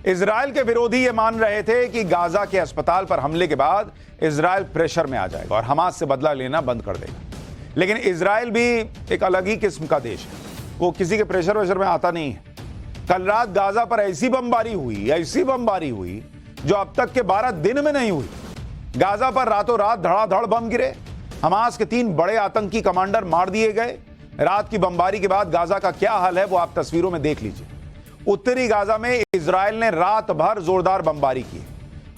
Israel के विरोधी ये मान रहे थे कि गाजा के अस्पताल पर हमले के बाद इजराइल प्रेशर में आ जाएगा और हमास से बदला लेना बंद कर देगा। लेकिन इजराइल भी एक अलग ही किस्म का देश है, वो किसी के प्रेशर वेशर में आता नहीं है। कल रात गाजा पर ऐसी बमबारी हुई जो अब तक के 12 दिन में नहीं हुई। गाजा पर रातों रात धड़ाधड़ बम गिरे, हमास के 3 बड़े आतंकी कमांडर मार दिए गए। रात की बमबारी के बाद गाजा का क्या हाल है वो आप तस्वीरों में देख लीजिए। उत्तरी गाजा में इजराइल ने रात भर जोरदार बमबारी की,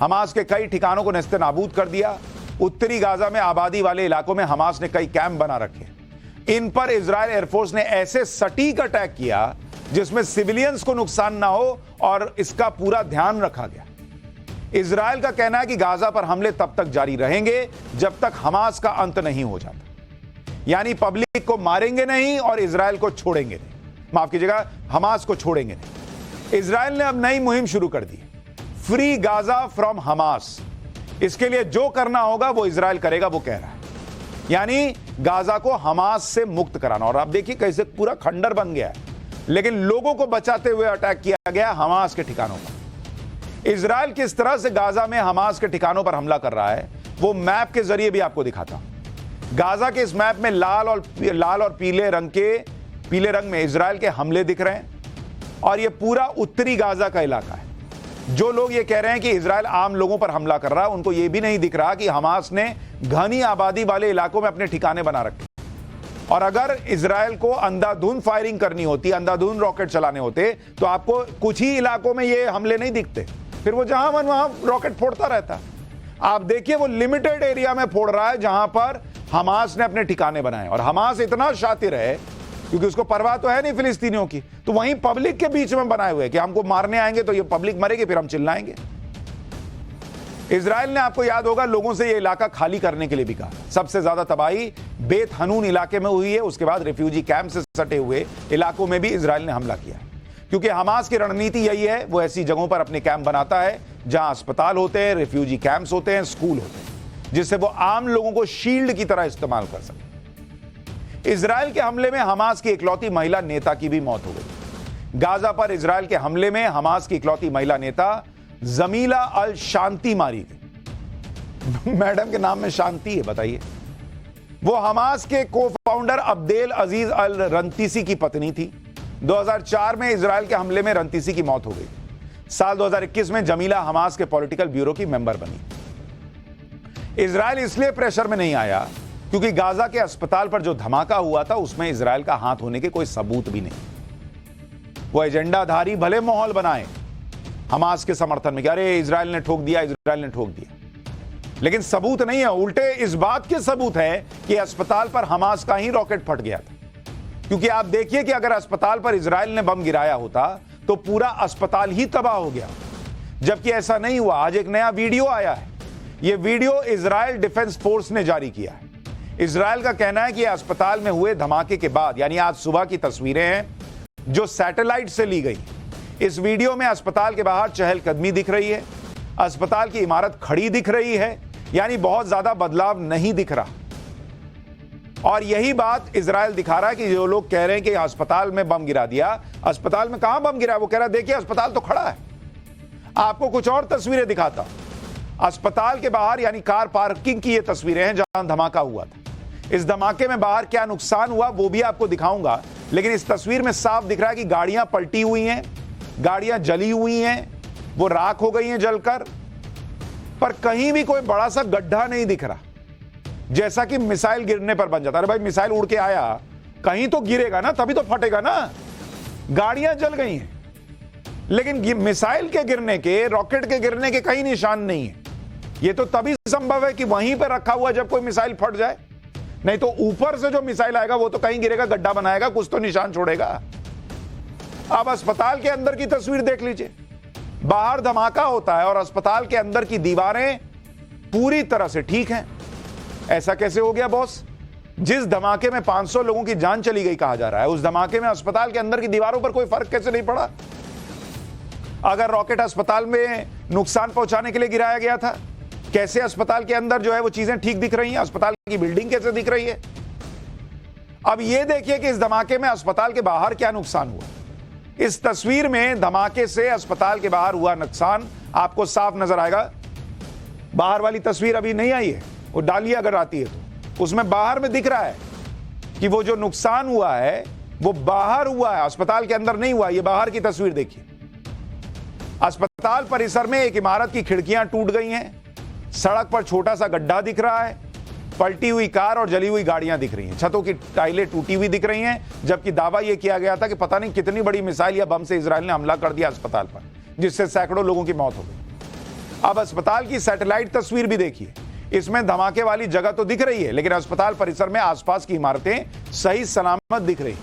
हमास के कई ठिकानों को नेस्तनाबूद कर दिया। उत्तरी गाजा में आबादी वाले इलाकों में हमास ने कई कैंप बना रखे। इन पर इजराइल एयरफोर्स ने ऐसे सटीक अटैक किया जिसमें सिविलियंस को नुकसान ना हो और इसका पूरा ध्यान रखा गया। इजराइल का कहना है कि गाजा पर हमले तब तक जारी रहेंगे जब तक हमास का अंत नहीं हो जाता, यानी पब्लिक को मारेंगे नहीं और इजराइल को छोड़ेंगे नहीं, माफ कीजिएगा, हमास को छोड़ेंगे नहीं। इजराइल ने अब नई मुहिम शुरू कर दी, फ्री गाजा फ्रॉम हमास। इसके लिए जो करना होगा वो इजराइल करेगा, वो कह रहा है, यानी गाजा को हमास से मुक्त कराना। और आप देखिए कैसे पूरा खंडर बन गया है, लेकिन लोगों को बचाते हुए अटैक किया गया हमास के ठिकानों पर। इजराइल किस तरह से गाजा में हमास के ठिकानों पर हमला कर रहा है वो मैप के जरिए भी आपको दिखाता हूं। गाजा के इस मैप में लाल और पीले रंग में इजराइल के हमले दिख रहे हैं और यह पूरा उत्तरी गाजा का इलाका है। जो लोग ये कह रहे हैं कि इजराइल आम लोगों पर हमला कर रहा है, उनको यह भी नहीं दिख रहा कि हमास ने घनी आबादी वाले इलाकों में अपने ठिकाने बना रखे। और अगर इजराइल को अंधाधुंध फायरिंग करनी होती, अंधाधुंध रॉकेट चलाने होते, तो आपको कुछ ही इलाकों में ये हमले नहीं दिखते, फिर वो जहां मन वहां रॉकेट फोड़ता रहता। आप देखिए वो लिमिटेड एरिया में फोड़ रहा है जहां पर हमास ने अपने ठिकाने बनाए। और हमास इतना शातिर है क्योंकि उसको परवाह तो है नहीं फिलिस्तीनियों की, तो वहीं पब्लिक के बीच में बनाए हुए कि हमको मारने आएंगे तो ये पब्लिक मरेगी, फिर हम चिल्लाएंगे। इजराइल ने, आपको याद होगा, लोगों से ये इलाका खाली करने के लिए भी कहा। सबसे ज्यादा तबाही बेत हनून इलाके में हुई है, उसके बाद रिफ्यूजी कैंप से सटे हुए इलाकों में भी इजराइल ने हमला किया है। क्योंकि हमास की रणनीति यही है, वो ऐसी जगहों पर अपने कैंप बनाता है जहां अस्पताल होते हैं, रिफ्यूजी कैंप्स होते हैं, स्कूल होते हैं, जिससे वो आम लोगों को शील्ड की तरह इस्तेमाल कर सके। इजराइल के हमले में हमास की इकलौती महिला नेता की भी मौत हो गई। गाजा पर इजराइल के हमले में हमास की इकलौती महिला नेता जमीला अल शांति मारी गई। मैडम के नाम में शांति है, बताइए। वो हमास के को फाउंडर अब्देल अजीज अल रंतीसी की पत्नी थी। 2004 में इजराइल के हमले में रंतीसी की मौत हो गई। साल 2021 में जमीला हमास के पॉलिटिकल ब्यूरो की मेंबर बनी। इजराइल इसलिए प्रेशर में नहीं आया क्योंकि गाजा के अस्पताल पर जो धमाका हुआ था उसमें इजराइल का हाथ होने के कोई सबूत भी नहीं। वो एजेंडाधारी भले माहौल बनाए हमास के समर्थन में कि अरे इजराइल ने ठोक दिया, लेकिन सबूत नहीं है। उल्टे इस बात के सबूत है कि अस्पताल पर हमास का ही रॉकेट फट गया था। क्योंकि आप देखिए कि अगर अस्पताल पर इजराइल ने बम गिराया होता तो पूरा अस्पताल ही तबाह हो गया, जबकि ऐसा नहीं हुआ। आज एक नया वीडियो आया है, यह वीडियो इजराइल डिफेंस फोर्स ने जारी किया है। इजराइल का कहना है कि अस्पताल में हुए धमाके के बाद, यानी आज सुबह की तस्वीरें हैं जो सैटेलाइट से ली गई। इस वीडियो में अस्पताल के बाहर चहलकदमी दिख रही है, अस्पताल की इमारत खड़ी दिख रही है, यानी बहुत ज्यादा बदलाव नहीं दिख रहा। और यही बात इजराइल दिखा रहा है कि जो लोग कह रहे हैं कि अस्पताल में बम गिरा दिया, अस्पताल में कहां बम गिरा, वो कह रहा है देखिए अस्पताल तो खड़ा है। आपको कुछ और तस्वीरें दिखाता। अस्पताल के बाहर यानी कार पार्किंग की ये तस्वीरें हैं जहां धमाका हुआ था। इस धमाके में बाहर क्या नुकसान हुआ वो भी आपको दिखाऊंगा, लेकिन इस तस्वीर में साफ दिख रहा है कि गाड़ियां पलटी हुई हैं, गाड़ियां जली हुई हैं, वो राख हो गई हैं जलकर, पर कहीं भी कोई बड़ा सा गड्ढा नहीं दिख रहा जैसा कि मिसाइल गिरने पर बन जाता। अरे भाई मिसाइल उड़ के आया, कहीं तो गिरेगा ना, तभी तो फटेगा ना। गाड़ियां जल गई हैं, लेकिन मिसाइल के गिरने के, रॉकेट के गिरने के कहीं निशान नहीं है। यह तो तभी संभव है कि वहीं पर रखा हुआ जब कोई मिसाइल फट जाए, नहीं तो ऊपर से जो मिसाइल आएगा वो तो कहीं गिरेगा, गड्ढा बनाएगा, कुछ तो निशान छोड़ेगा। अब अस्पताल के अंदर की तस्वीर देख लीजिए। बाहर धमाका होता है और अस्पताल के अंदर की दीवारें पूरी तरह से ठीक हैं। ऐसा कैसे हो गया बॉस? जिस धमाके में 500 लोगों की जान चली गई कहा जा रहा है, उस धमाके में अस्पताल के अंदर की दीवारों पर कोई फर्क कैसे नहीं पड़ा? अगर रॉकेट अस्पताल में नुकसान पहुंचाने के लिए गिराया गया था, कैसे अस्पताल के अंदर जो है वो चीजें ठीक दिख रही हैं? अस्पताल की बिल्डिंग कैसे दिख रही है? अब यह देखिए कि इस धमाके में अस्पताल के बाहर क्या नुकसान हुआ। इस तस्वीर में धमाके से अस्पताल के बाहर हुआ नुकसान आपको साफ नजर आएगा। बाहर वाली तस्वीर अभी नहीं आई है, वो डालिए अगर आती है तो उसमें बाहर में दिख रहा है कि वो जो नुकसान हुआ है वो बाहर हुआ है, अस्पताल के अंदर नहीं हुआ। ये बाहर की तस्वीर देखिए। अस्पताल परिसर में एक इमारत की खिड़कियां टूट गई हैं, सड़क पर छोटा सा गड्ढा दिख रहा है, पलटी हुई कार और जली हुई गाड़ियां दिख रही हैं, छतों की टाइलें टूटी हुई दिख रही हैं, जबकि दावा यह किया गया था कि पता नहीं कितनी बड़ी मिसाइल या बम से इजराइल ने हमला कर दिया अस्पताल पर, जिससे सैकड़ों लोगों की मौत हो गई। अब अस्पताल की सैटेलाइट तस्वीर भी देखिए, इसमें धमाके वाली जगह तो दिख रही है, लेकिन अस्पताल परिसर में आसपास की इमारतें सही सलामत दिख रही।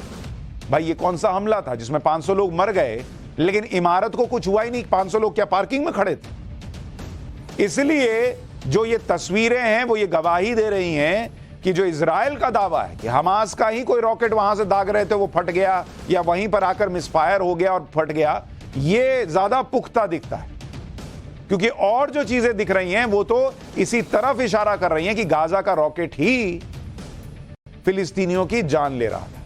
भाई ये कौन सा हमला था जिसमें 500 लोग मर गए लेकिन इमारत को कुछ हुआ ही नहीं? 500 लोग क्या पार्किंग में खड़े थे? इसलिए जो ये तस्वीरें हैं वो ये गवाही दे रही हैं कि जो इजराइल का दावा है कि हमास का ही कोई रॉकेट वहां से दाग रहे थे, वो फट गया या वहीं पर आकर मिसफायर हो गया और फट गया, ये ज्यादा पुख्ता दिखता है। क्योंकि और जो चीजें दिख रही हैं वो तो इसी तरफ इशारा कर रही हैं कि गाजा का रॉकेट ही फिलिस्तीनियों की जान ले रहा था।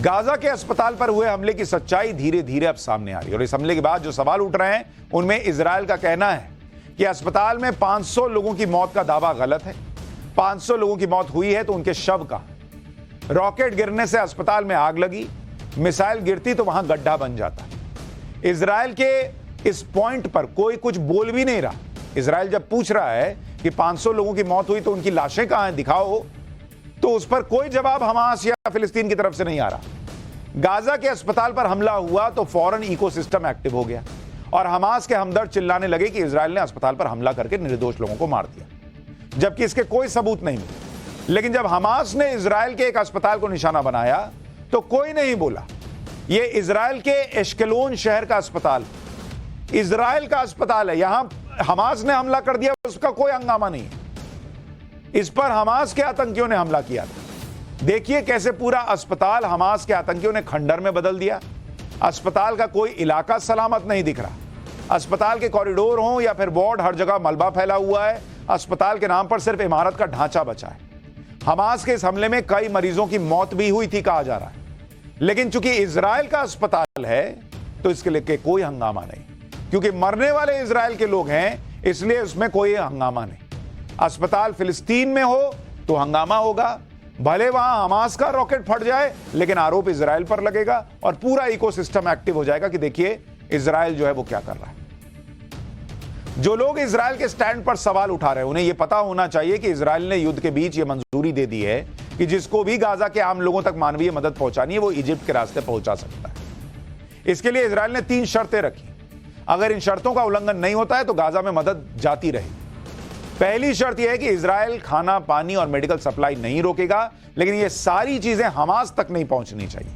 गाजा के अस्पताल पर हुए हमले की सच्चाई धीरे धीरे अब सामने आ रही है और इस हमले के बाद जो सवाल उठ रहे हैं उनमें इजराइल का कहना है कि अस्पताल में 500 लोगों की मौत का दावा गलत है। 500 लोगों की मौत हुई है तो उनके शव का, रॉकेट गिरने से अस्पताल में आग लगी, मिसाइल गिरती तो वहां गड्ढा बन जाता। इजराइल के इस पॉइंट पर कोई कुछ बोल भी नहीं रहा। इजराइल जब पूछ रहा है कि 500 लोगों की मौत हुई तो उनकी लाशें कहां हैं, दिखाओ, तो उस पर कोई जवाब हमास या फिलिस्तीन की तरफ से नहीं आ रहा। गाजा के अस्पताल पर हमला हुआ तो फौरन इकोसिस्टम एक्टिव हो गया और हमास के हमदर्द चिल्लाने लगे कि इजराइल ने अस्पताल पर हमला करके निर्दोष लोगों को मार दिया, जबकि इसके कोई सबूत नहीं मिले। लेकिन जब हमास ने इजराइल के एक अस्पताल को निशाना बनाया तो कोई नहीं बोला। यह इजराइल के एश्केलोन शहर का अस्पताल, इजराइल का अस्पताल है, यहां हमास ने हमला कर दिया, उसका कोई हंगामा नहीं है। इस पर हमास के आतंकियों ने हमला किया था। देखिए कैसे पूरा अस्पताल हमास के आतंकियों ने खंडर में बदल दिया। अस्पताल का कोई इलाका सलामत नहीं दिख रहा। अस्पताल के कॉरिडोर हों या फिर वार्ड, हर जगह मलबा फैला हुआ है। अस्पताल के नाम पर सिर्फ इमारत का ढांचा बचा है। हमास के इस हमले में कई मरीजों की मौत भी हुई थी कहा जा रहा है, लेकिन चूंकि इजराइल का अस्पताल है तो इसके लिए कोई हंगामा नहीं, क्योंकि मरने वाले इजराइल के लोग हैं, इसलिए उसमें कोई हंगामा नहीं। अस्पताल फिलिस्तीन में हो तो हंगामा होगा, भले वहां हमास का रॉकेट फट जाए, लेकिन आरोप इजराइल पर लगेगा और पूरा इकोसिस्टम एक्टिव हो जाएगा कि देखिए इजराइल जो है वो क्या कर रहा है। जो लोग इजराइल के स्टैंड पर सवाल उठा रहे हैं उन्हें यह पता होना चाहिए कि इजराइल ने युद्ध के बीच यह मंजूरी दे दी है कि जिसको भी गाजा के आम लोगों तक मानवीय मदद पहुंचानी है वो इजिप्ट के रास्ते पहुंचा सकता है। इसके लिए इजराइल ने 3 शर्तें रखी। अगर इन शर्तों का उल्लंघन नहीं होता है तो गाजा में मदद जाती रहेगी। पहली शर्त यह है कि इजराइल खाना, पानी और मेडिकल सप्लाई नहीं रोकेगा, लेकिन ये सारी चीजें हमास तक नहीं पहुंचनी चाहिए।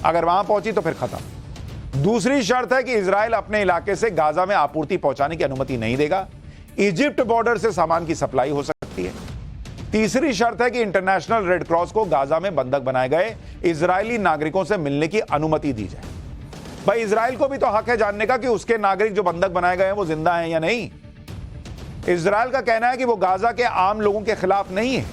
अगर वहां पहुंची तो फिर खत्म। दूसरी शर्त है कि इजराइल अपने इलाके से गाजा में आपूर्ति पहुंचाने की अनुमति नहीं देगा। इजिप्ट बॉर्डर से सामान की सप्लाई हो सकती है। तीसरी शर्त है कि इंटरनेशनल रेड क्रॉस को गाजा में बंधक बनाए गए इजरायली नागरिकों से मिलने की अनुमति दी जाए। भाई इजराइल को भी तो हक है जानने का कि उसके नागरिक जो बंधक बनाए गए हैं वो जिंदा हैं या नहीं। इजराइल का कहना है कि वो गाजा के आम लोगों के खिलाफ नहीं है,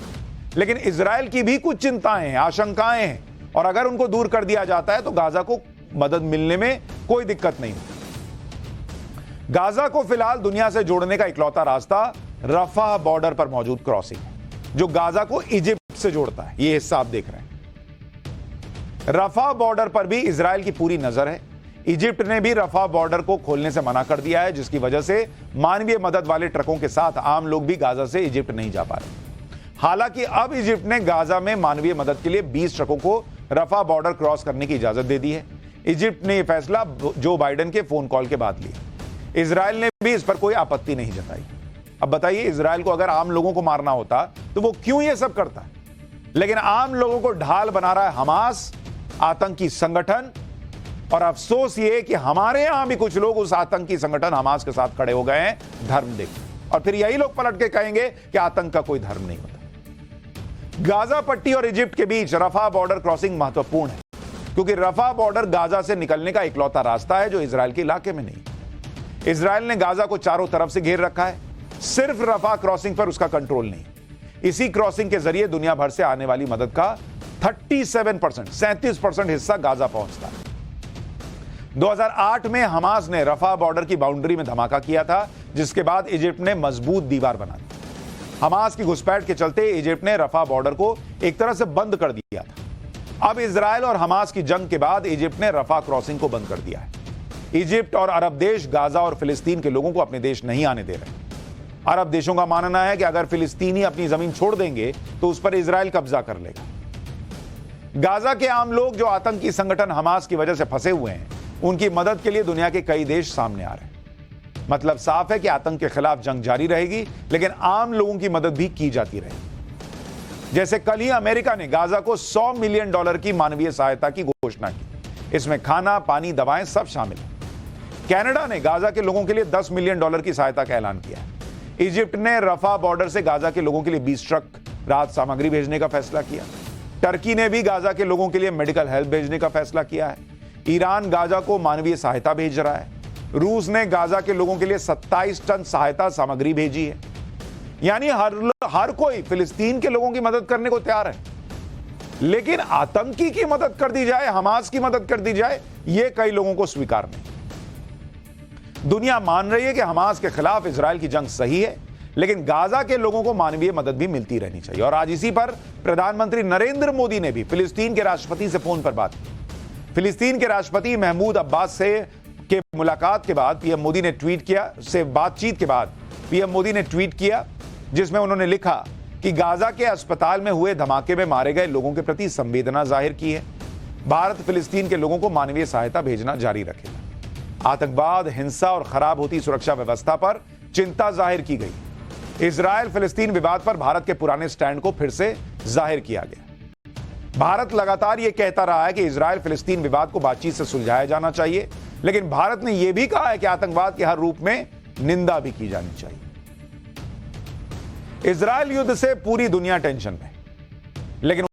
लेकिन इजराइल की भी कुछ चिंताएं हैं, आशंकाएं हैं, और अगर उनको दूर कर दिया जाता है तो गाजा को मदद मिलने में कोई दिक्कत नहीं। गाजा को फिलहाल दुनिया से जोड़ने का इकलौता रास्ता रफा बॉर्डर पर मौजूद क्रॉसिंग है, जो गाजा को इजिप्ट से जोड़ता है। ये हिस्सा आप देख रहे हैं। रफा बॉर्डर पर भी इजराइल की पूरी नजर है। इजिप्ट ने भी रफा बॉर्डर को खोलने से मना कर दिया है, जिसकी वजह से मानवीय मदद वाले ट्रकों के साथ आम लोग भी गाजा से इजिप्ट नहीं जा पा रहे। हालांकि अब इजिप्ट ने गाजा में मानवीय मदद के लिए 20 ट्रकों को रफा बॉर्डर क्रॉस करने की इजाजत दे दी है। इजिप्ट ने यह फैसला जो बाइडेन के फोन कॉल के बाद लिया। इजराइल ने भी इस पर कोई आपत्ति नहीं जताई। अब बताइए, इजराइल को अगर आम लोगों को मारना होता तो वो क्यों ये सब करता? लेकिन आम लोगों को ढाल बना रहा है हमास, आतंकी संगठन। और अफसोस ये कि हमारे यहां भी कुछ लोग उस आतंकी संगठन हमास के साथ खड़े हो गए हैं धर्म देख, और फिर यही लोग पलट के कहेंगे कि आतंक का कोई धर्म नहीं होता। गाजा पट्टी और इजिप्ट के बीच रफा बॉर्डर क्रॉसिंग महत्वपूर्ण है, क्योंकि रफा बॉर्डर गाजा से निकलने का इकलौता रास्ता है जो इजराइल के इलाके में नहीं। इजराइल ने गाजा को चारों तरफ से घेर रखा है, सिर्फ रफा क्रॉसिंग पर उसका कंट्रोल नहीं। इसी क्रॉसिंग के जरिए दुनिया भर से आने वाली मदद का 37% हिस्सा गाजा पहुंचता है। 2008 में हमास ने रफा बॉर्डर की बाउंड्री में धमाका किया था, जिसके बाद इजिप्ट ने मजबूत दीवार बना दी। हमास की घुसपैठ के चलते इजिप्ट ने रफा बॉर्डर को एक तरह से बंद कर दिया था। अब इजराइल और हमास की जंग के बाद इजिप्ट ने रफा क्रॉसिंग को बंद कर दिया है। इजिप्ट और अरब देश गाजा और फिलिस्तीन के लोगों को अपने देश नहीं आने दे रहे। अरब देशों का मानना है कि अगर फिलिस्तीनी अपनी जमीन छोड़ देंगे तो उस पर इजराइल कब्जा कर लेगा। गाजा के आम लोग जो आतंकी संगठन हमास की वजह से फंसे हुए हैं, उनकी मदद के लिए दुनिया के कई देश सामने आ रहे हैं। मतलब साफ है कि आतंक के खिलाफ जंग जारी रहेगी, लेकिन आम लोगों की मदद भी की जाती रहेगी। जैसे कल ही अमेरिका ने गाजा को $100 मिलियन की मानवीय सहायता की घोषणा की। इसमें खाना, पानी, दवाएं सब शामिल हैं। कनाडा ने गाजा के लोगों के लिए $10 मिलियन की सहायता का ऐलान किया है। इजिप्ट ने रफा बॉर्डर से गाजा के लोगों के लिए 20 ट्रक राहत सामग्री भेजने का फैसला किया। टर्की ने भी गाजा के लोगों के लिए मेडिकल हेल्प भेजने का फैसला किया है। ईरान गाजा को मानवीय सहायता भेज रहा है। रूस ने गाजा के लोगों के लिए 27 टन सहायता सामग्री भेजी है। यानी हर कोई फिलिस्तीन के लोगों की मदद करने को तैयार है, लेकिन आतंकी की मदद कर दी जाए, हमास की मदद कर दी जाए, यह कई लोगों को स्वीकार नहीं। दुनिया मान रही है कि हमास के खिलाफ इजराइल की जंग सही है, लेकिन गाजा के लोगों को मानवीय मदद भी मिलती रहनी चाहिए। और आज इसी पर प्रधानमंत्री नरेंद्र मोदी ने भी फिलिस्तीन के राष्ट्रपति से फोन पर बात की। फिलिस्तीन के राष्ट्रपति महमूद अब्बास से के मुलाकात के बाद पीएम मोदी ने ट्वीट किया, बातचीत के बाद पीएम मोदी ने ट्वीट किया, जिसमें उन्होंने लिखा कि गाजा के अस्पताल में हुए धमाके में मारे गए लोगों के प्रति संवेदना जाहिर की है। भारत फिलिस्तीन के लोगों को मानवीय सहायता भेजना जारी रखेगा। आतंकवाद, हिंसा और खराब होती सुरक्षा व्यवस्था पर चिंता जाहिर की गई। इजराइल फिलिस्तीन विवाद पर भारत के पुराने स्टैंड को फिर से जाहिर किया गया। भारत लगातार यह कहता रहा है कि इजराइल फिलिस्तीन विवाद को बातचीत से सुलझाया जाना चाहिए, लेकिन भारत ने यह भी कहा है कि आतंकवाद के हर रूप में निंदा भी की जानी चाहिए। इजराइल युद्ध से पूरी दुनिया टेंशन में, लेकिन